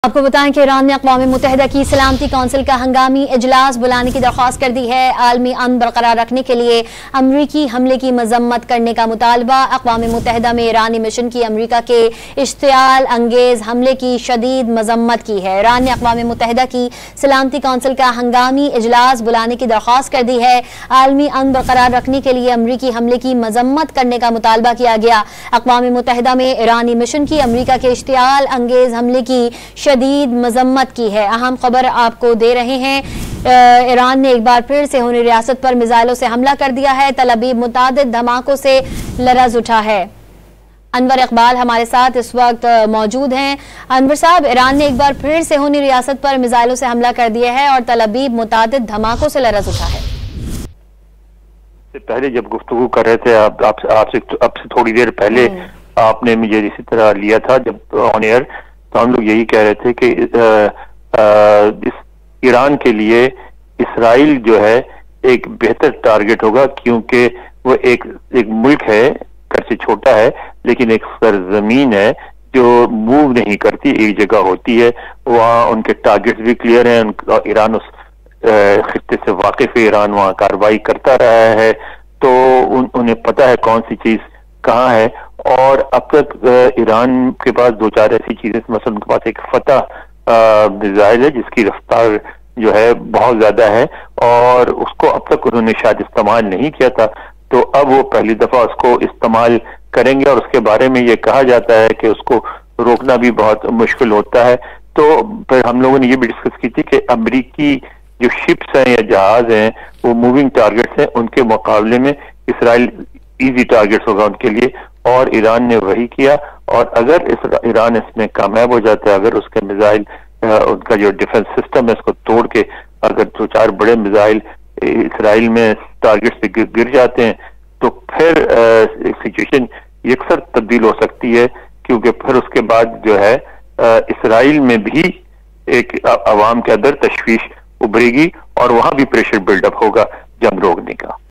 आपको बताएं कि ईरान ने अक़वाम मुत्तहिदा की सलामती कौंसिल का हंगामी इजलास बुलाने की दरख्वास्त कर दी है। आलमी अमन बरकरार रखने के लिए अमरीकी हमले की मजम्मत करने का मुतालबा। अक़वाम मुत्तहिदा में ईरानी मिशन की अमरीका के इश्तियाल अंगेज हमले की शदीद मजम्मत की है। ईरान ने अक़वाम मुत्तहिदा की सलामती कौंसिल का हंगामी इजलास बुलाने की दरख्वास्त कर दी है। आलमी अमन बरकरार रखने के लिए अमरीकी हमले की मजम्मत करने का मुतालबा किया गया। अक़वाम मुत्तहिदा में ईरानी मिशन की अमरीका के इश्तियाल अंगेज हमले की शदीद मजम्मत की है। अहम खबर आपको दे रहे हैं। ईरान ने एक बार फिर से होनी रियासत पर मिसाइलों से हमला कर दिया है। तल अबीब मुतादिद धमाकों से लरज़ उठा है। अनवर इकबाल हमारे साथ इस वक्त मौजूद हैं। अनवर साहब, ईरान ने एक बार फिर से होनी रियासत पर मिसाइलों से हमला कर दिया है और तल अबीब मुतादिद धमाकों से लरज़ उठा है। पहले जब गुफ्तगू कर रहे थे आपसे थोड़ी देर पहले आपने मुझे इसी तरह लिया था जब ऑन एयर, तो हम लोग यही कह रहे थे कि इस ईरान के लिए इसराइल जो है एक बेहतर टारगेट होगा, क्योंकि वो एक मुल्क है, घर से छोटा है लेकिन एक सरजमीन है जो मूव नहीं करती, एक जगह होती है। वहाँ उनके टारगेट्स भी क्लियर हैं। ईरान उस खित्ते से वाकिफ है, ईरान वहाँ कार्रवाई करता रहा है, तो उन्हें पता है कौन सी चीज कहाँ है। और अब तक ईरान के पास दो चार ऐसी चीजें, मतलब उनके पास एक फतह मिसाइल है जिसकी रफ्तार जो है बहुत ज्यादा है और उसको अब तक उन्होंने शायद इस्तेमाल नहीं किया था, तो अब वो पहली दफा उसको इस्तेमाल करेंगे। और उसके बारे में ये कहा जाता है कि उसको रोकना भी बहुत मुश्किल होता है। तो फिर हम लोगों ने ये भी डिस्कस की थी कि अमरीकी जो शिप्स हैं या जहाज हैं वो मूविंग टारगेट्स हैं, उनके मुकाबले में इसराइल इजी टारगेट्स होगा उनके लिए, और ईरान ने वही किया। और अगर ईरान इसमें कामयाब हो जाता है, अगर उसके मिसाइल उनका जो डिफेंस सिस्टम है उसको तोड़ के अगर दो चार बड़े मिसाइल इसराइल में टारगेट से गिर जाते हैं, तो फिर सिचुएशन यकसर तब्दील हो सकती है, क्योंकि फिर उसके बाद जो है इसराइल में भी एक अवाम के अंदर तशवीश उभरेगी और वहां भी प्रेशर बिल्डअप होगा जंग रोकने का।